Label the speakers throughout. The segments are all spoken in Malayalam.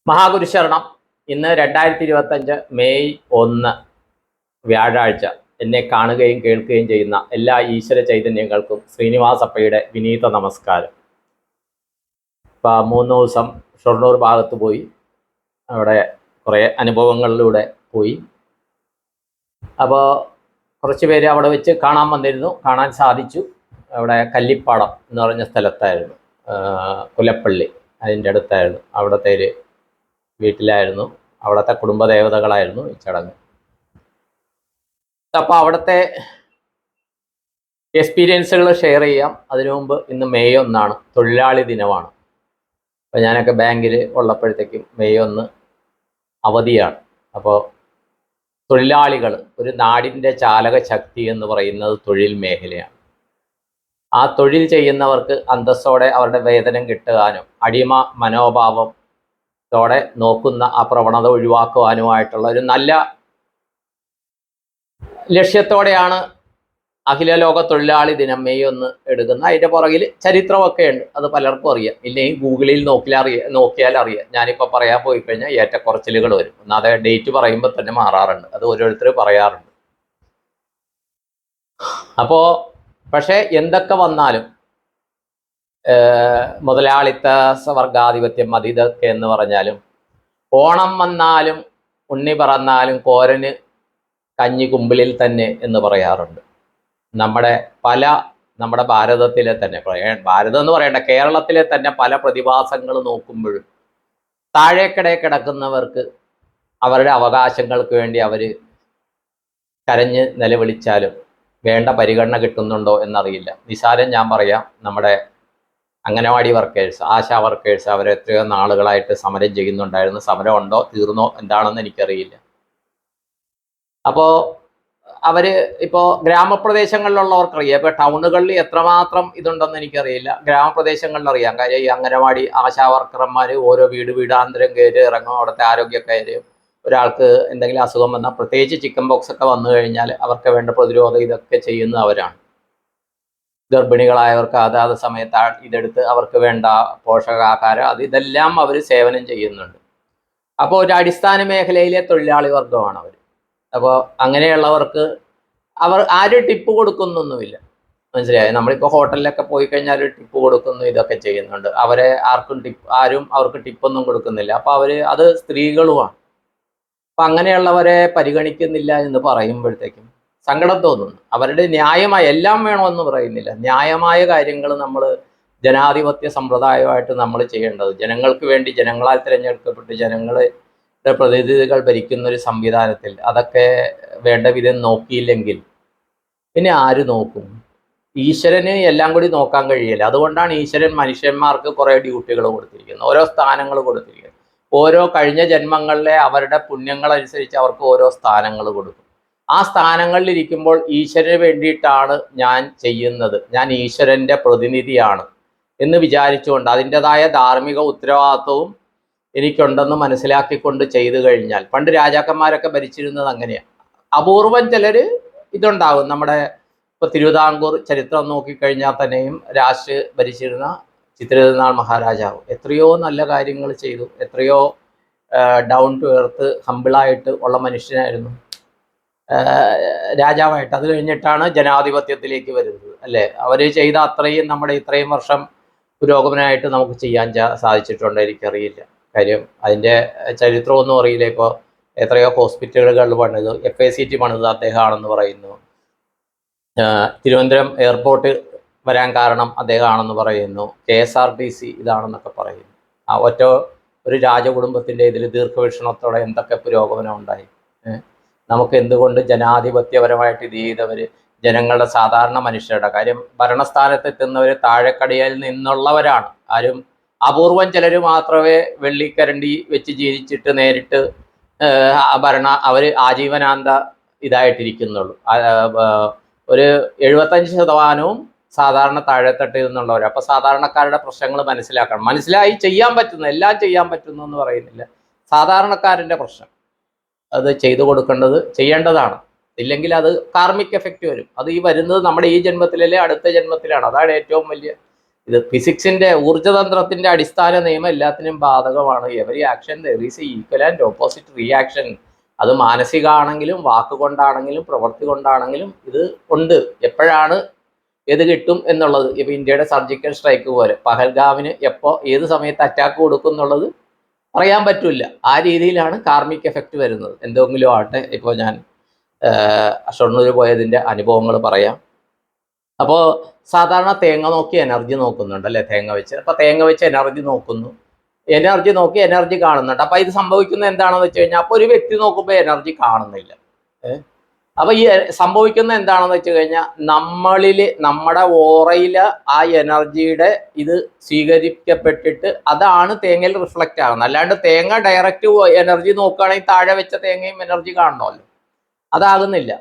Speaker 1: മഹാഗുരുശരണം. ഇന്ന് 2025 മെയ് 1 വ്യാഴാഴ്ച. എന്നെ കാണുകയും കേൾക്കുകയും ചെയ്യുന്ന എല്ലാ ഈശ്വര ചൈതന്യങ്ങൾക്കും ശ്രീനിവാസപ്പയുടെ വിനീത നമസ്കാരം. ഇപ്പം 3 ദിവസം ഷൊർണൂർ ഭാഗത്ത് പോയി, അവിടെ കുറേ അനുഭവങ്ങളിലൂടെ പോയി. അപ്പോൾ കുറച്ച് പേര് അവിടെ വെച്ച് കാണാൻ വന്നിരുന്നു, കാണാൻ സാധിച്ചു. അവിടെ കല്ലിപ്പാടം എന്ന് പറഞ്ഞ സ്ഥലത്തായിരുന്നു, കുലപ്പള്ളി അതിൻ്റെ അടുത്തായിരുന്നു. അവിടുത്തെ ഒരു വീട്ടിലായിരുന്നു, അവിടുത്തെ കുടുംബദേവതകളായിരുന്നു ഈ ചടങ്ങ്. അപ്പോൾ അവിടുത്തെ എക്സ്പീരിയൻസുകൾ ഷെയർ ചെയ്യാം. അതിനു മുമ്പ് ഇന്ന് മെയ് 1 തൊഴിലാളി ദിനമാണ്. അപ്പോൾ ഞാനൊക്കെ ബാങ്കിൽ ഉള്ളപ്പോഴത്തേക്കും മെയ് 1 അവധിയാണ്. അപ്പോൾ തൊഴിലാളികൾ, ഒരു നാടിൻ്റെ ചാലക ശക്തി എന്ന് പറയുന്നത് തൊഴിൽ മേഖലയാണ്. ആ തൊഴിൽ ചെയ്യുന്നവർക്ക് അന്തസ്സോടെ അവരുടെ വേതനം കിട്ടാനും അടിമ മനോഭാവത്തോടെ നോക്കുന്ന ആ പ്രവണത ഒഴിവാക്കുവാനുമായിട്ടുള്ള ഒരു നല്ല ലക്ഷ്യത്തോടെയാണ് അഖില ലോക തൊഴിലാളി ദിനം മെയ് 1 എടുക്കുന്നത്. അതിൻ്റെ പുറകിൽ ചരിത്രമൊക്കെ ഉണ്ട്, അത് പലർക്കും അറിയാം. ഇല്ലെങ്കിൽ ഗൂഗിളിൽ നോക്കിയാൽ അറിയാം. ഞാനിപ്പോൾ പറയാൻ പോയി കഴിഞ്ഞാൽ ഏറ്റക്കുറച്ചിലുകൾ വരും. ഒന്നാതെ ഡേറ്റ് പറയുമ്പോൾ തന്നെ മാറാറുണ്ട്, അത് ഓരോരുത്തർ പറയാറുണ്ട്. അപ്പോൾ പക്ഷേ എന്തൊക്കെ വന്നാലും മുതലാളിത്ത വർഗാധിപത്യം ഇതൊക്കെ എന്ന് പറഞ്ഞാലും, ഓണം വന്നാലും ഉണ്ണി പറന്നാലും കോരന് കഞ്ഞി കുമ്പിളിൽ തന്നെ എന്ന് പറയാറുണ്ട്. നമ്മുടെ ഭാരതത്തിലെ തന്നെ, ഭാരതം എന്ന് പറയേണ്ട കേരളത്തിലെ തന്നെ പല പ്രതിഭാസങ്ങൾ നോക്കുമ്പോഴും താഴേക്കിടെ കിടക്കുന്നവർക്ക് അവരുടെ അവകാശങ്ങൾക്ക് വേണ്ടി അവർ കരഞ്ഞ് നിലവിളിച്ചാലും വേണ്ട പരിഗണന കിട്ടുന്നുണ്ടോ എന്നറിയില്ല. നിസാരം ഞാൻ പറയാം, നമ്മുടെ അംഗനവാടി വർക്കേഴ്സ്, ആശാ വർക്കേഴ്സ്, അവരെത്രയോ നാളുകളായിട്ട് സമരം ചെയ്യുന്നുണ്ടായിരുന്നു. സമരം ഉണ്ടോ, തീർന്നോ, എന്താണെന്ന് എനിക്കറിയില്ല. അപ്പോൾ അവർ ഇപ്പോൾ ഗ്രാമപ്രദേശങ്ങളിലുള്ളവർക്കറിയാം. ഇപ്പോൾ ടൗണുകളിൽ എത്രമാത്രം ഇതുണ്ടെന്ന് എനിക്കറിയില്ല. ഗ്രാമപ്രദേശങ്ങളിൽ അറിയാം. കാര്യം ഈ അംഗനവാടി ആശാ വർക്കർമാർ ഓരോ വീടാന്തരം കയറി ഇറങ്ങും. അവിടുത്തെ ആരോഗ്യക്കാരും ഒരാൾക്ക് എന്തെങ്കിലും അസുഖം വന്നാൽ, പ്രത്യേകിച്ച് ചിക്കൻ ബോക്സ് ഒക്കെ വന്നു കഴിഞ്ഞാൽ അവർക്ക് വേണ്ട പ്രതിരോധം ഇതൊക്കെ ചെയ്യുന്നത് അവരാണ്. ഗർഭിണികളായവർക്ക് അതാത് സമയത്ത് ഇതെടുത്ത് അവർക്ക് വേണ്ട പോഷകാഹാരം ഇതെല്ലാം അവർ സേവനം ചെയ്യുന്നുണ്ട്. അപ്പോൾ ഒരു അടിസ്ഥാന മേഖലയിലെ തൊഴിലാളി വർഗമാണ് അവർ. അപ്പോൾ അങ്ങനെയുള്ളവർക്ക് ആരും ടിപ്പ് കൊടുക്കുന്നൊന്നുമില്ല, മനസ്സിലായി. നമ്മളിപ്പോൾ ഹോട്ടലിലൊക്കെ പോയി കഴിഞ്ഞാൽ ടിപ്പ് കൊടുക്കുന്നു, ഇതൊക്കെ ചെയ്യുന്നുണ്ട്. ആരും അവർക്ക് ടിപ്പൊന്നും കൊടുക്കുന്നില്ല. അപ്പോൾ അത് സ്ത്രീകളുമാണ്. അപ്പം അങ്ങനെയുള്ളവരെ പരിഗണിക്കുന്നില്ല എന്ന് പറയുമ്പോഴത്തേക്കും സങ്കടം തോന്നുന്നു. അവരുടെ ന്യായമായ, എല്ലാം വേണമെന്ന് പറയുന്നില്ല, ന്യായമായ കാര്യങ്ങൾ നമ്മൾ ജനാധിപത്യ സമ്പ്രദായമായിട്ട് നമ്മൾ ചെയ്യേണ്ടത്, ജനങ്ങൾക്ക് വേണ്ടി ജനങ്ങളാൽ തിരഞ്ഞെടുക്കപ്പെട്ട് ജനങ്ങളുടെ പ്രതിനിധികൾ ഭരിക്കുന്ന ഒരു സംവിധാനത്തിൽ അതൊക്കെ വേണ്ട വിധം നോക്കിയില്ലെങ്കിൽ പിന്നെ ആര് നോക്കും? ഈശ്വരന് എല്ലാം കൂടി നോക്കാൻ കഴിയില്ല. അതുകൊണ്ടാണ് ഈശ്വരൻ മനുഷ്യന്മാർക്ക് കുറേ ഡ്യൂട്ടികൾ കൊടുത്തിരിക്കുന്നത്, ഓരോ സ്ഥാനങ്ങൾ കൊടുത്തിരിക്കുന്നത്. ഓരോ കഴിഞ്ഞ ജന്മങ്ങളിലെ അവരുടെ പുണ്യങ്ങളനുസരിച്ച് അവർക്ക് ഓരോ സ്ഥാനങ്ങൾ കൊടുക്കും. ആ സ്ഥാനങ്ങളിൽ ഇരിക്കുമ്പോൾ ഈശ്വരന് വേണ്ടിയിട്ടാണ് ഞാൻ ചെയ്യുന്നത്, ഞാൻ ഈശ്വരൻ്റെ പ്രതിനിധിയാണ് എന്ന് വിചാരിച്ചുകൊണ്ട് അതിൻ്റെതായ ധാർമ്മിക ഉത്തരവാദിത്വവും എനിക്കുണ്ടെന്ന് മനസ്സിലാക്കിക്കൊണ്ട് ചെയ്തു കഴിഞ്ഞാൽ, പണ്ട് രാജാക്കന്മാരൊക്കെ ഭരിച്ചിരുന്നത് അങ്ങനെയാണ്. അപൂർവം ചിലർ ഇതുണ്ടാകും. നമ്മുടെ ഇപ്പോൾ തിരുവിതാംകൂർ ചരിത്രം നോക്കിക്കഴിഞ്ഞാൽ തന്നെയും ഭരിച്ചിരുന്ന ചിത്രതിരുനാൾ മഹാരാജാവ് എത്രയോ നല്ല കാര്യങ്ങൾ ചെയ്തു, എത്രയോ ഡൗൺ ടു എർത്ത് ഹമ്പിളായിട്ട് ഉള്ള മനുഷ്യനായിരുന്നു രാജാവായിട്ട്. അത് കഴിഞ്ഞിട്ടാണ് ജനാധിപത്യത്തിലേക്ക് വരുന്നത്, അല്ലേ? അവർ ചെയ്ത അത്രയും നമ്മുടെ ഇത്രയും വർഷം പുരോഗമനമായിട്ട് നമുക്ക് ചെയ്യാൻ സാധിച്ചിട്ടുണ്ടോ എനിക്കറിയില്ല. കാര്യം അതിൻ്റെ ചരിത്രമൊന്നും അറിയില്ല. ഇപ്പോൾ എത്രയോ ഹോസ്പിറ്റലുകൾ പണിത്, FACT പണിത് അദ്ദേഹമാണെന്ന് പറയുന്നു. തിരുവനന്തപുരം എയർപോർട്ട് വരാൻ കാരണം അദ്ദേഹമാണെന്ന് പറയുന്നു. KSRTC ഇതാണെന്നൊക്കെ പറയുന്നു. ഒരു രാജകുടുംബത്തിൻ്റെ ഇതിൽ ദീർഘവീക്ഷണത്തോടെ എന്തൊക്കെ പുരോഗമനം ഉണ്ടായി. നമുക്ക് എന്തുകൊണ്ട് ജനാധിപത്യപരമായിട്ട് ഇത് ചെയ്തവർ ജനങ്ങളുടെ സാധാരണ മനുഷ്യരുടെ കാര്യം, ഭരണസ്ഥാനത്തെത്തുന്നവർ താഴെക്കടിയിൽ നിന്നുള്ളവരാണ്. ആരും അപൂർവം ചിലർ മാത്രമേ വെള്ളിക്കരണ്ടി വെച്ച് ജീവിച്ചിട്ട് നേരിട്ട് അവർ ആജീവനാന്ത ഇതായിട്ടിരിക്കുന്നുള്ളൂ. ഒരു 75% സാധാരണ താഴെത്തട്ടിൽ നിന്നുള്ളവർ. അപ്പോൾ സാധാരണക്കാരുടെ പ്രശ്നങ്ങൾ മനസ്സിലായി ചെയ്യാൻ പറ്റുന്നു, എല്ലാം ചെയ്യാൻ പറ്റുന്നു എന്ന് പറയുന്നില്ല. സാധാരണക്കാരൻ്റെ പ്രശ്നം അത് ചെയ്യേണ്ടതാണ്. ഇല്ലെങ്കിൽ അത് കാർമിക് എഫക്റ്റ് വരും. അത് ഈ വരുന്നത് നമ്മുടെ ഈ ജന്മത്തിലല്ലേ അടുത്ത ജന്മത്തിലാണ്. അതാണ് ഏറ്റവും വലിയ ഇത് ഫിസിക്സിന്റെ ഊർജ്ജതന്ത്രത്തിന്റെ അടിസ്ഥാന നിയമം എല്ലാത്തിനും ബാധകമാണ്. Every action there is equal and opposite reaction. അത് മാനസികമാണെങ്കിലും വാക്കുകൊണ്ടാണെങ്കിലും പ്രവൃത്തി കൊണ്ടാണെങ്കിലും ഇത് ഉണ്ട്. എപ്പോഴാണ് ഏത് കിട്ടും എന്നുള്ളത്, ഇപ്പൊ ഇന്ത്യയുടെ സർജിക്കൽ സ്ട്രൈക്ക് പോലെ പഹൽഗാമിന് എപ്പോ ഏത് സമയത്ത് അറ്റാക്ക് കൊടുക്കും എന്നുള്ളത് പറയാൻ പറ്റില്ല. ആ രീതിയിലാണ് കാർമിക് എഫക്റ്റ് വരുന്നത്. എന്തെങ്കിലും ആട്ടെ, ഇപ്പോൾ ഞാൻ ഷൊർണൂർ പോയതിൻ്റെ അനുഭവങ്ങൾ പറയാം. അപ്പോൾ സാധാരണ തേങ്ങ നോക്കി എനർജി നോക്കുന്നുണ്ട് അല്ലേ, തേങ്ങ വെച്ച്. അപ്പോൾ തേങ്ങ വെച്ച് എനർജി നോക്കുന്നു, എനർജി നോക്കി എനർജി കാണുന്നുണ്ട്. അപ്പോൾ ഇത് സംഭവിക്കുന്നത് എന്താണെന്ന് വെച്ച് കഴിഞ്ഞാൽ, അപ്പോൾ ഒരു വ്യക്തി നോക്കുമ്പോൾ എനർജി കാണുന്നില്ല. അപ്പോൾ ഈ സംഭവിക്കുന്നത് എന്താണെന്ന് വെച്ച് കഴിഞ്ഞാൽ, നമ്മുടെ ഓറയിൽ ആ എനർജിയുടെ ഇത് സ്വീകരിക്കപ്പെട്ടിട്ട് അതാണ് തേങ്ങയിൽ റിഫ്ലക്റ്റ് ആകുന്നത്. അല്ലാണ്ട് തേങ്ങ ഡയറക്റ്റ് എനർജി നോക്കുകയാണെങ്കിൽ താഴെ വെച്ച തേങ്ങയും എനർജി കാണണമല്ലോ, അതാകുന്നില്ല.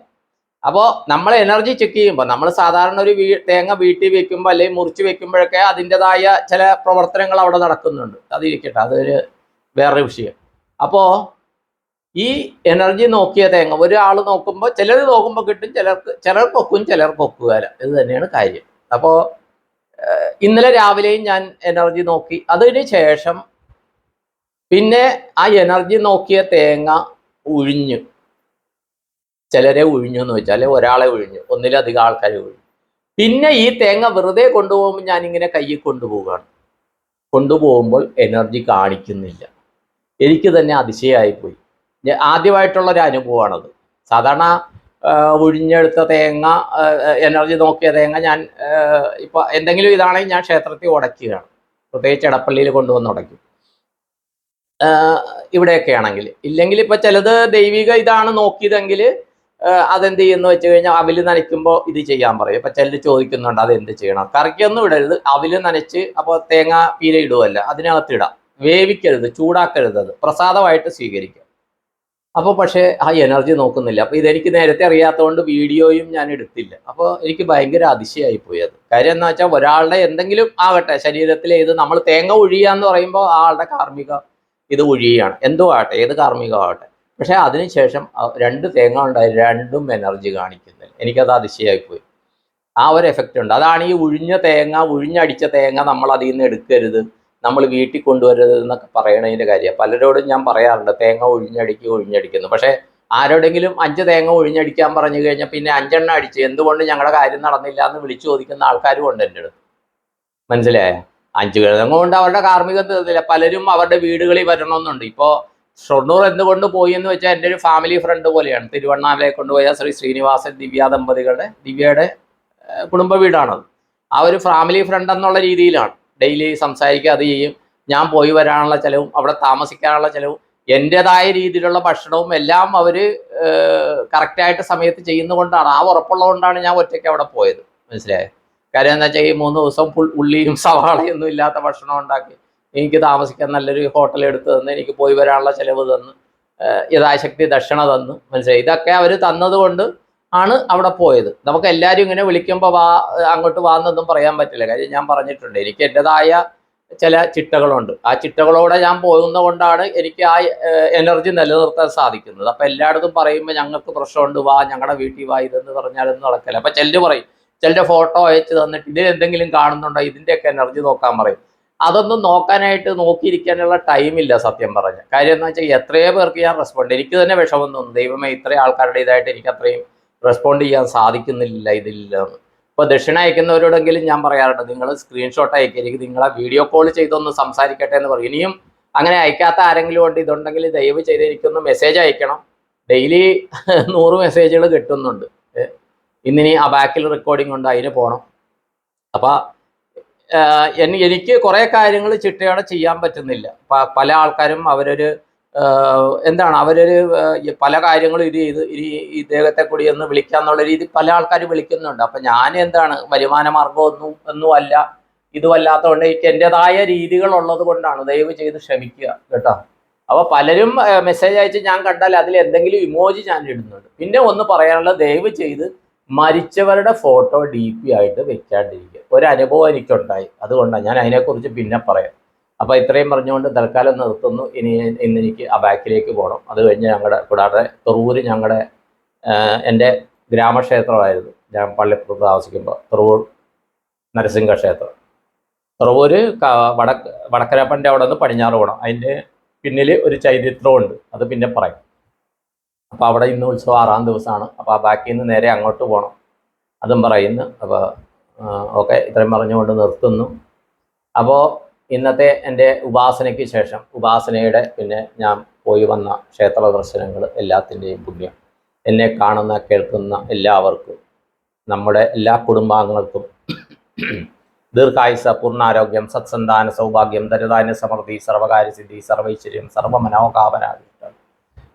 Speaker 1: അപ്പോൾ നമ്മൾ എനർജി ചെക്ക് ചെയ്യുമ്പോൾ, നമ്മൾ സാധാരണ ഒരു തേങ്ങ വീട്ടിൽ വെക്കുമ്പോൾ അല്ലെങ്കിൽ മുറിച്ച് വെക്കുമ്പോഴൊക്കെ അതിൻ്റെതായ ചില പ്രവർത്തനങ്ങൾ അവിടെ നടക്കുന്നുണ്ട്. അതിരിക്കട്ടെ, അതൊരു വേറൊരു വിഷയം. അപ്പോൾ ഈ എനർജി നോക്കിയ തേങ്ങ ഒരാൾ നോക്കുമ്പോൾ, ചിലർ നോക്കുമ്പോൾ കിട്ടും, ചിലർ പൊക്കും, ചിലർ പൊക്കുകയില്ല. ഇത് തന്നെയാണ് കാര്യം. അപ്പോൾ ഇന്നലെ രാവിലെയും ഞാൻ എനർജി നോക്കി. അതിന് ശേഷം പിന്നെ ആ എനർജി നോക്കിയ തേങ്ങ ഒഴിഞ്ഞു. ചിലരെ ഒഴിഞ്ഞു എന്ന് വെച്ചാൽ ഒരാളെ ഒഴിഞ്ഞു, ഒന്നിലധികം ആൾക്കാരെ ഒഴിഞ്ഞു. പിന്നെ ഈ തേങ്ങ വെറുതെ കൊണ്ടുപോകുമ്പോൾ ഞാനിങ്ങനെ കയ്യിൽ കൊണ്ടുപോവുകയാണ്. കൊണ്ടുപോകുമ്പോൾ എനർജി കാണിക്കുന്നില്ല. എനിക്ക് തന്നെ അതിശയമായിപ്പോയി. ആദ്യമായിട്ടുള്ളൊരു അനുഭവമാണത്. സാധാരണ ഒഴിഞ്ഞെടുത്ത തേങ്ങ, എനർജി നോക്കിയ തേങ്ങ ഞാൻ ഇപ്പോൾ എന്തെങ്കിലും ഇതാണെങ്കിൽ ഞാൻ ക്ഷേത്രത്തിൽ ഉടയ്ക്കുകയാണ്. പ്രത്യേകിച്ച് എടപ്പള്ളിയിൽ കൊണ്ടുവന്ന് ഉടയ്ക്കും. ഇവിടെയൊക്കെ ആണെങ്കിൽ. ഇല്ലെങ്കിൽ ഇപ്പോൾ ചിലത് ദൈവിക ഇതാണ് നോക്കിയതെങ്കിൽ അതെന്ത് ചെയ്യുന്നു വെച്ച് കഴിഞ്ഞാൽ, അവില് നനയ്ക്കുമ്പോൾ ഇത് ചെയ്യാൻ പറയും. ഇപ്പം ചിലർ ചോദിക്കുന്നുണ്ട് അതെന്ത് ചെയ്യണം. കറിക്കൊന്നും ഇടരുത്, അവില് നനച്ച് അപ്പോൾ തേങ്ങ പീര ഇടുമല്ല, അതിനകത്ത് ഇടാം. വേവിക്കരുത്, ചൂടാക്കരുത്, അത് പ്രസാദമായിട്ട് സ്വീകരിക്കുക. അപ്പോൾ പക്ഷേ ആ എനർജി നോക്കുന്നില്ല. അപ്പോൾ ഇതെനിക്ക് നേരത്തെ അറിയാത്തതുകൊണ്ട് വീഡിയോയും ഞാൻ എടുത്തില്ല. അപ്പോൾ എനിക്ക് ഭയങ്കര അതിശയമായിപ്പോയി അത്. കാര്യം എന്താ വെച്ചാൽ, ഒരാളുടെ എന്തെങ്കിലും ആകട്ടെ ശരീരത്തിലെ ഇത്, നമ്മൾ തേങ്ങ ഒഴിയുക എന്ന് പറയുമ്പോൾ ആളുടെ കാർമ്മിക ഇത് ഒഴിയുകയാണ്. എന്തോ ആകട്ടെ, ഏത് കാർമ്മികമാകട്ടെ. പക്ഷേ അതിനുശേഷം 2 തേങ്ങ ഉണ്ടായി, രണ്ടും എനർജി കാണിക്കുന്നില്ല. എനിക്കത് അതിശയമായിപ്പോയി. ആ ഒരു എഫക്റ്റ് ഉണ്ട്. അതാണ് ഈ ഒഴിഞ്ഞടിച്ച തേങ്ങ നമ്മൾ അതിൽ നിന്ന് എടുക്കരുത്, നമ്മൾ വീട്ടിൽ കൊണ്ടുവരരുത് എന്നൊക്കെ പറയണതിൻ്റെ കാര്യം. പലരോടും ഞാൻ പറയാറുണ്ട് തേങ്ങ ഒഴിഞ്ഞടിക്കുന്നു. പക്ഷേ ആരോടെങ്കിലും 5 തേങ്ങ ഒഴിഞ്ഞടിക്കാൻ പറഞ്ഞു കഴിഞ്ഞാൽ പിന്നെ 5 എണ്ണം അടിച്ച് എന്തുകൊണ്ട് ഞങ്ങളുടെ കാര്യം നടന്നില്ല എന്ന് വിളിച്ചു ചോദിക്കുന്ന ആൾക്കാരും ഉണ്ട് എൻ്റെ അടുത്ത്. മനസ്സിലായ? 5 തേങ്ങ കൊണ്ട് അവരുടെ കാർമ്മികത്തില്ല. പലരും അവരുടെ വീടുകളിൽ വരണമെന്നുണ്ട്. ഇപ്പോൾ ഷൊർണൂർ എന്തുകൊണ്ട് പോയി എന്ന് വെച്ചാൽ, എൻ്റെ ഒരു ഫാമിലി ഫ്രണ്ട് പോലെയാണ്. തിരുവണ്ണാമലയെ കൊണ്ടുപോയ ശ്രീ ശ്രീനിവാസൻ ദിവ്യയുടെ കുടുംബ വീടാണത്. ആ ഒരു ഫാമിലി ഫ്രണ്ട് എന്നുള്ള രീതിയിലാണ് ഡെയിലി സംസാരിക്കുക, അത് ചെയ്യും. ഞാൻ പോയി വരാനുള്ള ചിലവും അവിടെ താമസിക്കാനുള്ള ചിലവും എൻ്റെതായ രീതിയിലുള്ള ഭക്ഷണവും എല്ലാം അവർ കറക്റ്റായിട്ട് സമയത്ത് ചെയ്യുന്നതുകൊണ്ടാണ്. ആ ഉറപ്പുള്ളതുകൊണ്ടാണ് ഞാൻ ഒറ്റയ്ക്ക് അവിടെ പോയത്. മനസ്സിലായത്? കാര്യം എന്താ വെച്ചാൽ, ഈ 3 ദിവസം ഉള്ളിയും സവാളയൊന്നും ഇല്ലാത്ത ഭക്ഷണം ഉണ്ടാക്കി എനിക്ക് താമസിക്കാൻ നല്ലൊരു ഹോട്ടൽ എടുത്ത് തന്ന്, എനിക്ക് പോയി വരാനുള്ള ചിലവ് തന്ന്, യഥാശക്തി ദക്ഷിണ തന്നു. മനസ്സിലായി? ഇതൊക്കെ അവർ തന്നതുകൊണ്ട് ആണ് അവിടെ പോയത്. നമുക്ക് എല്ലാവരും ഇങ്ങനെ വിളിക്കുമ്പോൾ അങ്ങോട്ട് വാന്നൊന്നും പറയാൻ പറ്റില്ല. കാര്യം ഞാൻ പറഞ്ഞിട്ടുണ്ട്, എനിക്ക് എൻ്റെതായ ചില ചിട്ടകളുണ്ട്. ആ ചിട്ടകളോടെ ഞാൻ പോകുന്നത് കൊണ്ടാണ് എനിക്ക് ആ എനർജി നിലനിർത്താൻ സാധിക്കുന്നത്. അപ്പം എല്ലായിടത്തും പറയുമ്പോൾ ഞങ്ങൾക്ക് പ്രശ്നമുണ്ട്, വാ ഞങ്ങളുടെ വീട്ടിൽ വാ, ഇതെന്ന് പറഞ്ഞാലൊന്നും നടക്കില്ല. അപ്പം ചിലർ പറയും, ചിലരുടെ ഫോട്ടോ അയച്ച് തന്നിട്ട് ഇതിൽ എന്തെങ്കിലും കാണുന്നുണ്ടോ, ഇതിൻ്റെയൊക്കെ എനർജി നോക്കാൻ പറയും. അതൊന്നും നോക്കാനായിട്ട് നോക്കിയിരിക്കാനുള്ള ടൈമില്ല സത്യം പറഞ്ഞ കാര്യം. എന്ന് വെച്ചാൽ എത്രയോ പേർക്ക് ഞാൻ റെസ്പോണ്ട്, എനിക്ക് തന്നെ വിഷമം തോന്നുന്നു. ദൈവമേ, ഇത്രയും ആൾക്കാരുടെ ഇതായിട്ട് എനിക്ക് അത്രയും റെസ്പോണ്ട് ചെയ്യാൻ സാധിക്കുന്നില്ല ഇതില്ലെന്ന്. ഇപ്പോൾ ദക്ഷിണ അയക്കുന്നവരോടെങ്കിലും ഞാൻ പറയാറുണ്ട്, നിങ്ങൾ സ്ക്രീൻഷോട്ട് അയക്കുക, എനിക്ക് നിങ്ങളെ വീഡിയോ കോൾ ചെയ്തൊന്ന് സംസാരിക്കട്ടെ എന്ന് പറയും. ഇനിയും അങ്ങനെ അയക്കാത്ത ആരെങ്കിലും ഉണ്ട് ഇതുണ്ടെങ്കിൽ ദയവ് ചെയ്ത് എനിക്കൊന്ന് മെസ്സേജ് അയക്കണം. ഡെയിലി 100 മെസ്സേജുകൾ കിട്ടുന്നുണ്ട്. ഇന്നിനി ആ ബാക്കിൽ റെക്കോർഡിംഗ് ഉണ്ട്, അതിന് പോകണം. അപ്പം എനിക്ക് കുറേ കാര്യങ്ങൾ ചിട്ടയോടെ ചെയ്യാൻ പറ്റുന്നില്ല. പല ആൾക്കാരും അവരൊരു പല കാര്യങ്ങളും ഇത് ചെയ്ത് ഇദ്ദേഹത്തെ കൂടി ഒന്ന് വിളിക്കാന്നുള്ള രീതി പല ആൾക്കാർ വിളിക്കുന്നുണ്ട്. അപ്പം ഞാൻ വരുമാന മാർഗം ഒന്നും അല്ല, ഇതുമല്ലാത്തതുകൊണ്ട് എനിക്ക് എൻ്റെതായ രീതികളുള്ളത് കൊണ്ടാണ്. ദയവ് ചെയ്ത് ക്ഷമിക്കുക കേട്ടോ. അപ്പോൾ പലരും മെസ്സേജ് അയച്ച് ഞാൻ കണ്ടാൽ അതിൽ എന്തെങ്കിലും ഇമോജി ഞാൻ ഇടുന്നുണ്ട്. പിന്നെ ഒന്ന് പറയാനുള്ളത്, ദയവ് ചെയ്ത് മരിച്ചവരുടെ ഫോട്ടോ DP ആയിട്ട് വെക്കാണ്ടിരിക്കുക. ഒരനുഭവം എനിക്കുണ്ടായി, അതുകൊണ്ടാണ് ഞാൻ അതിനെക്കുറിച്ച് പിന്നെ പറയാം. അപ്പോൾ ഇത്രയും പറഞ്ഞുകൊണ്ട് തൽക്കാലം നിർത്തുന്നു. ഇന്നെനിക്ക് ആ ബാക്കിലേക്ക് പോകണം. അത് കഴിഞ്ഞ് കൂടാതെ തുറവൂര് എൻ്റെ ഗ്രാമക്ഷേത്രമായിരുന്നു. ഞാൻ പള്ളിപ്പുറത്ത് താമസിക്കുമ്പോൾ തുറവൂർ നരസിംഹ ക്ഷേത്രം. തുറവൂര് വടക്കരപ്പൻ്റെ അവിടെ നിന്ന് പടിഞ്ഞാറ് പോകണം. അതിൻ്റെ പിന്നിൽ ഒരു ചരിത്രമുണ്ട്, അത് പിന്നെ പറയും. അപ്പോൾ അവിടെ ഇന്ന് ഉത്സവം 6-ാം ദിവസമാണ്. അപ്പോൾ ആ ബാക്കിൽ നിന്ന് നേരെ അങ്ങോട്ട് പോകണം, അതും പറയുന്നു. അപ്പോൾ ഓക്കെ, ഇത്രയും പറഞ്ഞുകൊണ്ട് നിർത്തുന്നു. അപ്പോൾ ഇന്നത്തെ എൻ്റെ ഉപാസനയ്ക്ക് ശേഷം, ഉപാസനയുടെ പിന്നെ ഞാൻ പോയി വന്ന ക്ഷേത്ര ദർശനങ്ങൾ എല്ലാത്തിൻ്റെയും പുണ്യം എന്നെ കാണുന്ന കേൾക്കുന്ന എല്ലാവർക്കും, നമ്മുടെ എല്ലാ കുടുംബാംഗങ്ങൾക്കും ദീർഘായുസ്, പൂർണ്ണാരോഗ്യം, സത്സന്താന സൗഭാഗ്യം, ദരിദ്രാന സമൃദ്ധി, സർവകാര്യസിദ്ധി, സർവൈശ്വര്യം, സർവമനോകാമന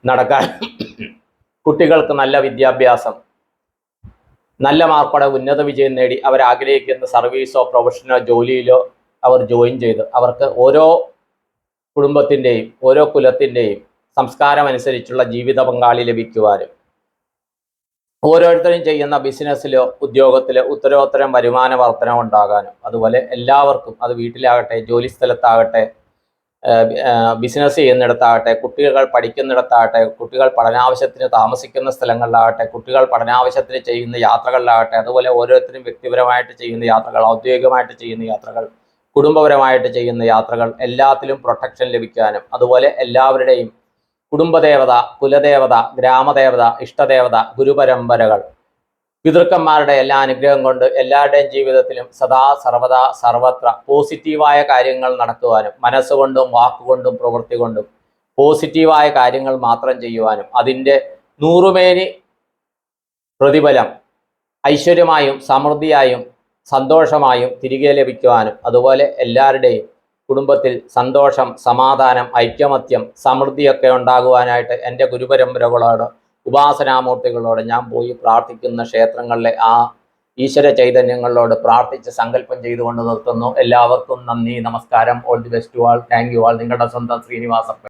Speaker 1: നടക്കാൻ, കുട്ടികൾക്ക് നല്ല വിദ്യാഭ്യാസം, നല്ല മാർക്കോടെ ഉന്നത വിജയം നേടി അവരാഗ്രഹിക്കുന്ന സർവീസോ പ്രൊഫഷനോ ജോലിയിലോ അവർ ജോയിൻ ചെയ്ത് അവർക്ക് ഓരോ കുടുംബത്തിൻ്റെയും ഓരോ കുലത്തിൻ്റെയും സംസ്കാരം അനുസരിച്ചുള്ള ജീവിത പങ്കാളി ലഭിക്കുവാനും, ഓരോരുത്തരും ചെയ്യുന്ന ബിസിനസ്സിലോ ഉദ്യോഗത്തിലോ ഉത്തരോത്തരം വരുമാന വർധന ഉണ്ടാകാനും, അതുപോലെ എല്ലാവർക്കും, അത് വീട്ടിലാകട്ടെ, ജോലി സ്ഥലത്താകട്ടെ, ബിസിനസ് ചെയ്യുന്നിടത്താകട്ടെ, കുട്ടികൾ പഠിക്കുന്നിടത്താകട്ടെ, കുട്ടികൾ പഠനാവശ്യത്തിന് താമസിക്കുന്ന സ്ഥലങ്ങളിലാകട്ടെ, കുട്ടികൾ പഠനാവശ്യത്തിന് ചെയ്യുന്ന യാത്രകളിലാകട്ടെ, അതുപോലെ ഓരോരുത്തരും വ്യക്തിപരമായിട്ട് ചെയ്യുന്ന യാത്രകൾ, ഔദ്യോഗികമായിട്ട് ചെയ്യുന്ന യാത്രകൾ, കുടുംബപരമായിട്ട് ചെയ്യുന്ന യാത്രകൾ, എല്ലാത്തിലും പ്രൊട്ടക്ഷൻ ലഭിക്കാനും, അതുപോലെ എല്ലാവരുടെയും കുടുംബദേവത, കുലദേവത, ഗ്രാമദേവത, ഇഷ്ടദേവത, ഗുരുപരമ്പരകൾ, പിതൃക്കന്മാരുടെ എല്ലാ അനുഗ്രഹം കൊണ്ട് എല്ലാവരുടെയും ജീവിതത്തിലും സദാ സർവദാ സർവത്ര പോസിറ്റീവായ കാര്യങ്ങൾ നടക്കുവാനും, മനസ്സുകൊണ്ടും വാക്കുകൊണ്ടും പ്രവൃത്തി കൊണ്ടും പോസിറ്റീവായ കാര്യങ്ങൾ മാത്രം ചെയ്യുവാനും, അതിൻ്റെ 100 മേനി പ്രതിഫലം ഐശ്വര്യമായും സമൃദ്ധിയായും സന്തോഷമായും തിരികെ ലഭിക്കുവാനും, അതുപോലെ എല്ലാവരുടെയും കുടുംബത്തിൽ സന്തോഷം, സമാധാനം, ഐക്യമത്യം, സമൃദ്ധിയൊക്കെ ഉണ്ടാകുവാനായിട്ട് എൻ്റെ ഗുരുപരമ്പരകളോട്, ഉപാസനാമൂർത്തികളോട് ഞാൻ പോയി പ്രാർത്ഥിക്കുന്ന ക്ഷേത്രങ്ങളിലെ ആ ഈശ്വര ചൈതന്യങ്ങളോട് പ്രാർത്ഥിച്ച് സങ്കല്പം ചെയ്തുകൊണ്ട് നിർത്തുന്നു. എല്ലാവർക്കും നന്ദി, നമസ്കാരം. All the best to all. Thank you all. നിങ്ങളുടെ സ്വന്തം ശ്രീനിവാസപ്പൻ.